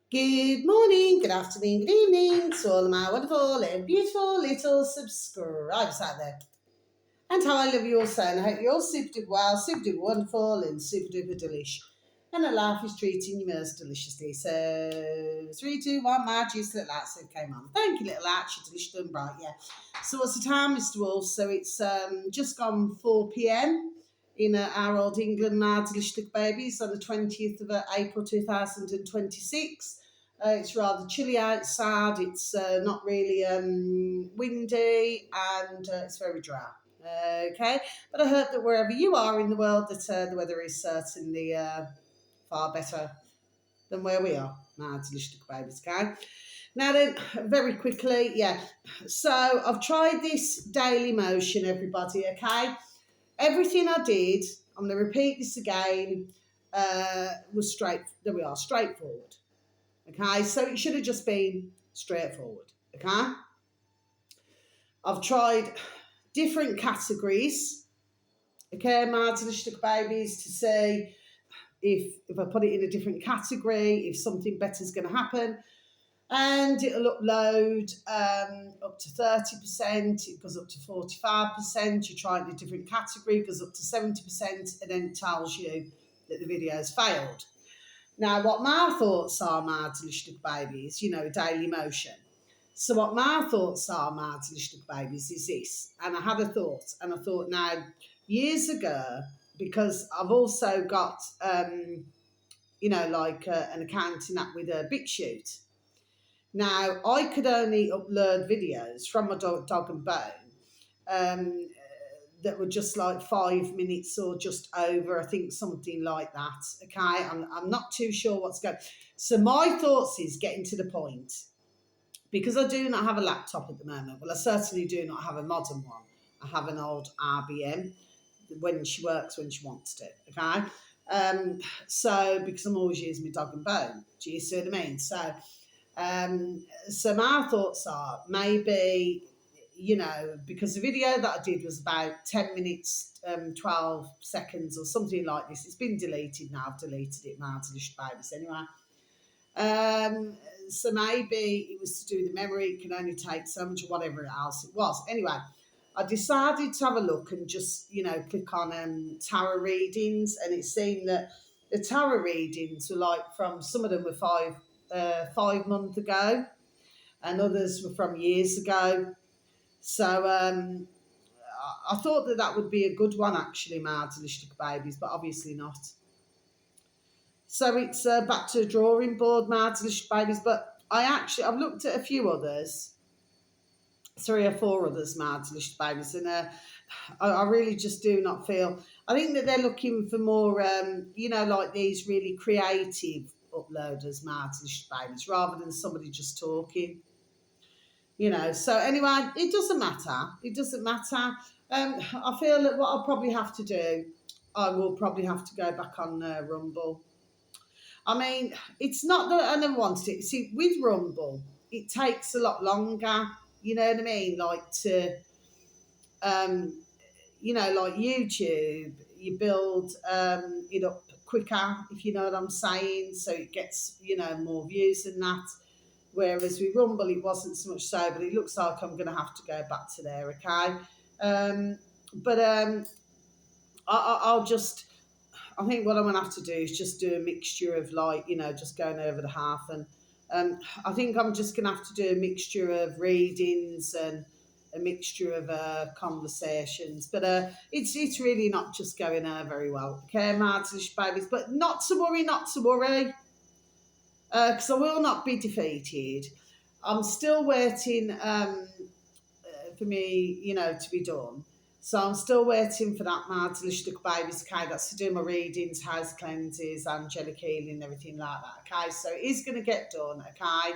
Good morning, good afternoon, good evening to all of my wonderful and beautiful little subscribers out there. And how I love you all so, and I hope you're all super duper well, super duper wonderful, and super duper delish. And that life is treating you most deliciously. So, 3, 2, 1, my juice little lights that came on. Thank you, little lights, you're delicious and bright, yeah. So, what's the time, Mr. Wolf? So, it's just gone 4 pm in our old England, my delicious little babies, on the 20th of April 2026. It's rather chilly outside, it's not really windy, and it's very dry. Okay, but I hope that wherever you are in the world, that the weather is certainly far better than where we are. My delicious babies, okay? Now then, very quickly, yeah. So I've tried this daily motion, everybody, okay? Everything I did, I'm going to repeat this again, was there we are, straightforward. Okay, so it should have just been straightforward. Okay, I've tried different categories. Okay, my delicious babies, to see if I put it in a different category, if something better is going to happen. And it'll upload up to 30%, it goes up to 45%, you try it in a different category, it goes up to 70%, and then it tells you that the video has failed. Now, what my thoughts are, my delicious babies, daily motion. So what my thoughts are, my delicious babies, is this. And I had a thought, and I thought, now, years ago, because I've also got, like an account in that with a BitChute. Now, I could only upload videos from my dog and bone that were just like 5 minutes or just over, I think something like that. Okay, I'm not too sure what's going. So my thoughts is getting to the point, because I do not have a laptop at the moment. Well, I certainly do not have a modern one. I have an old RBM when she works when she wants to. Okay, so because I'm always using my dog and bone. Do you see what I mean? So my thoughts are maybe, because the video that I did was about 10 minutes, 12 seconds or something like this. It's been deleted now. I've deleted it now, delicious babies anyway. So maybe it was to do the memory, it can only take so much or whatever else it was. Anyway, I decided to have a look and just, click on tarot readings, and it seemed that the tarot readings were like from, some of them were 5 months ago, and others were from years ago. So I thought that would be a good one, actually, my delicious babies, but obviously not. So it's back to the drawing board, my delicious babies. But I've looked at a few others, 3 or 4 others, my delicious babies, and I really just do not feel. I think that they're looking for more, like these really creative uploaders, my delicious babies, rather than somebody just talking. So anyway, it doesn't matter. It doesn't matter. I feel that what I'll probably have to do, I will probably have to go back on Rumble. I mean, it's not that I never wanted it. See, with Rumble, it takes a lot longer. You know what I mean? Like like YouTube, you build it up quicker, if you know what I'm saying. So it gets, more views than that. Whereas with Rumble, it wasn't so much so, but it looks like I'm going to have to go back to there, okay? But I'll just, I think what I'm going to have to do is just do a mixture of, like, just going over the half. And I think I'm just going to have to do a mixture of readings and a mixture of conversations. But it's really not just going very well. Okay, my delicious babies. But not to worry, not to worry. Because I will not be defeated. I'm still waiting for me, to be done. So I'm still waiting for that, my delicious little babies, okay? That's to do my readings, house cleanses, angelic healing, and everything like that, okay? So it is going to get done, okay?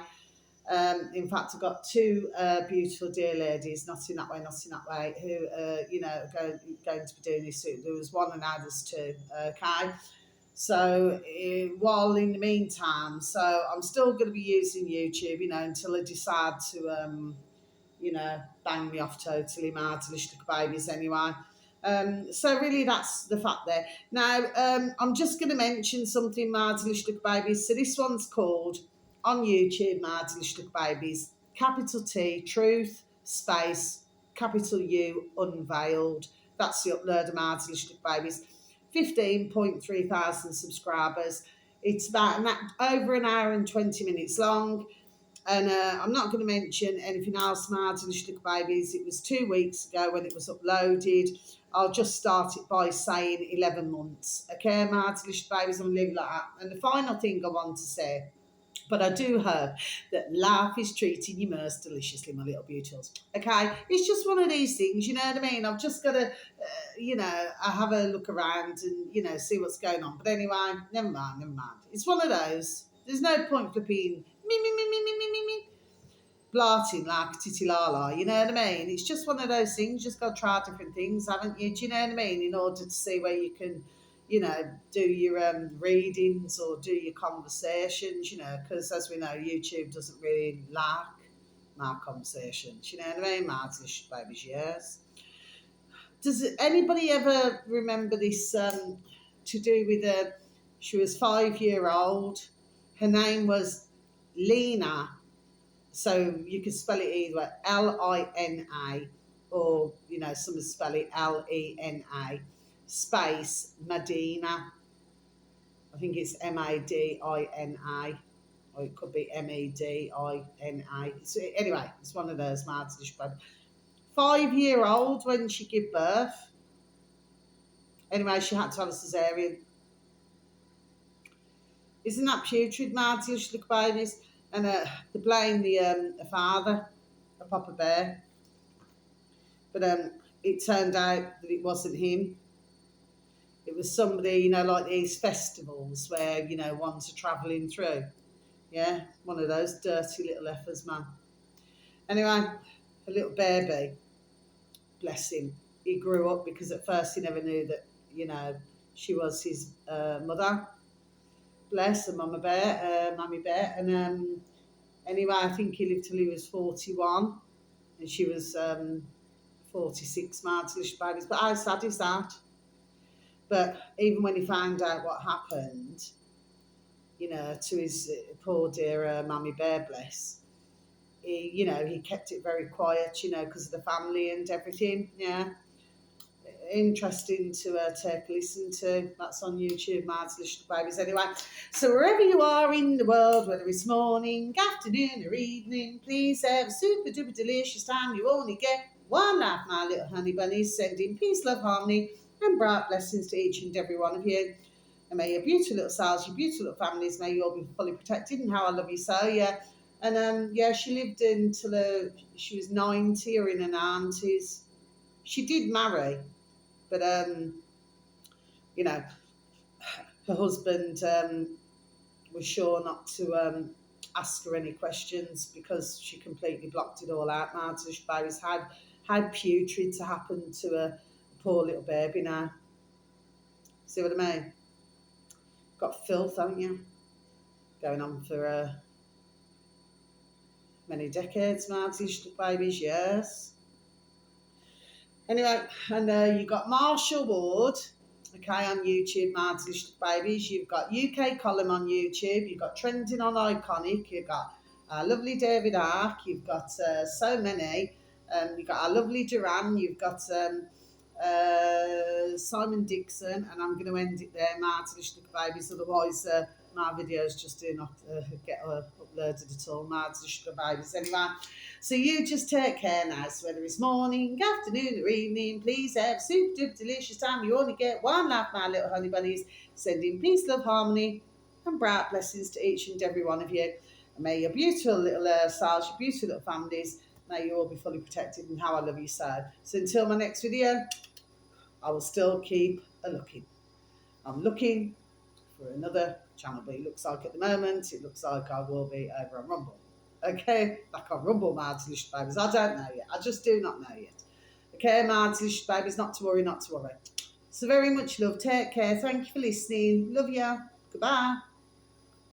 In fact, I've got 2 beautiful dear ladies, not in that way, who, are going to be doing this. There was one and now there's 2, okay? So while in the meantime, so I'm still going to be using YouTube, until I decide to, bang me off totally, my delicious babies anyway. So really that's the fact there. Now, I'm just going to mention something, my delicious babies. So this one's called on YouTube, Marty Little Babies, capital T, Truth, space, capital U, Unveiled. That's the upload of Marty Little Babies. 15.3 thousand subscribers. It's about over an hour and 20 minutes long. And I'm not going to mention anything else, Martin Little Babies. It was 2 weeks ago when it was uploaded. I'll just start it by saying 11 months. Okay, Martin Little Babies, I'm living like that. And the final thing I want to say, but I do hope that life is treating you most deliciously, my little beauties. Okay, it's just one of these things, you know what I mean? I've just got to, I have a look around and, see what's going on. But anyway, never mind. It's one of those. There's no point flipping me, blarting like titty lala, you know what I mean? It's just one of those things. You just got to try different things, haven't you? Do you know what I mean? In order to see where you can, do your readings or do your conversations, because as we know, YouTube doesn't really like my conversations, you know what I mean? Marty's baby's years. Does anybody ever remember this to do with she was 5-year-old. Her name was Lena. So you can spell it either way, Lina, or, some spell it Lena, space, Medina. I think it's Madina, or it could be Medina. So anyway, it's one of those, Martin. 5-year-old when she gave birth. Anyway, she had to have a cesarean. Isn't that putrid, Martin? Look babies. And they blame the father, a Papa Bear. But it turned out that it wasn't him. It was somebody, like these festivals where, ones are travelling through. Yeah, one of those dirty little effers, man. Anyway, a little baby, bless him. He grew up because at first he never knew that, she was his mother. Bless her, Mammy Bear. And anyway, I think he lived till he was 41, and she was 46, Martilish babies. But how sad is that? But even when he found out what happened, to his poor dear Mammy Bear, bless, he kept it very quiet, because of the family and everything. Yeah. Interesting to take a listen to. That's on YouTube, Marty's Little Babies. Anyway, so wherever you are in the world, whether it's morning, afternoon, or evening, please have a super duper delicious time. You only get one life, my little honey bunnies. Sending peace, love, harmony, and bright blessings to each and every one of you. And may your beautiful little selves, your beautiful little families, may you all be fully protected. And how I love you so, yeah. And she lived until she was 90 or in her 90s. She did marry. But, her husband was sure not to ask her any questions because she completely blocked it all out. Martin Babies, how putrid to happen to a poor little baby now. See what I mean? Got filth, haven't you? Going on for many decades, Martin Babies, yes. Anyway, and you got Marshall Ward, okay, on YouTube, Marty's Babies. You've got UK Column on YouTube. You've got Trending on Iconic. You've got lovely David Ark. You've got so many. You've got our lovely Duran. You've got Simon Dixon. And I'm going to end it there, Marty's Babies. Otherwise, my videos just do not get uploaded at all, Marty's Babies. Anyway. So you just take care now. So whether it's morning, afternoon, or evening, please have super duper delicious time. You only get one life, my little honey bunnies. Sending peace, love, harmony, and bright blessings to each and every one of you. And may your beautiful little selves, your beautiful little families, may you all be fully protected and how I love you so. So until my next video, I will still keep looking. I'm looking for another channel, but it looks like at the moment, it looks like I will be over on Rumble. Okay, like on Rumble, Marty's Babies. I don't know yet. I just do not know yet. Okay, Marty's Babies, not to worry, not to worry. So very much love. Take care. Thank you for listening. Love you. Goodbye.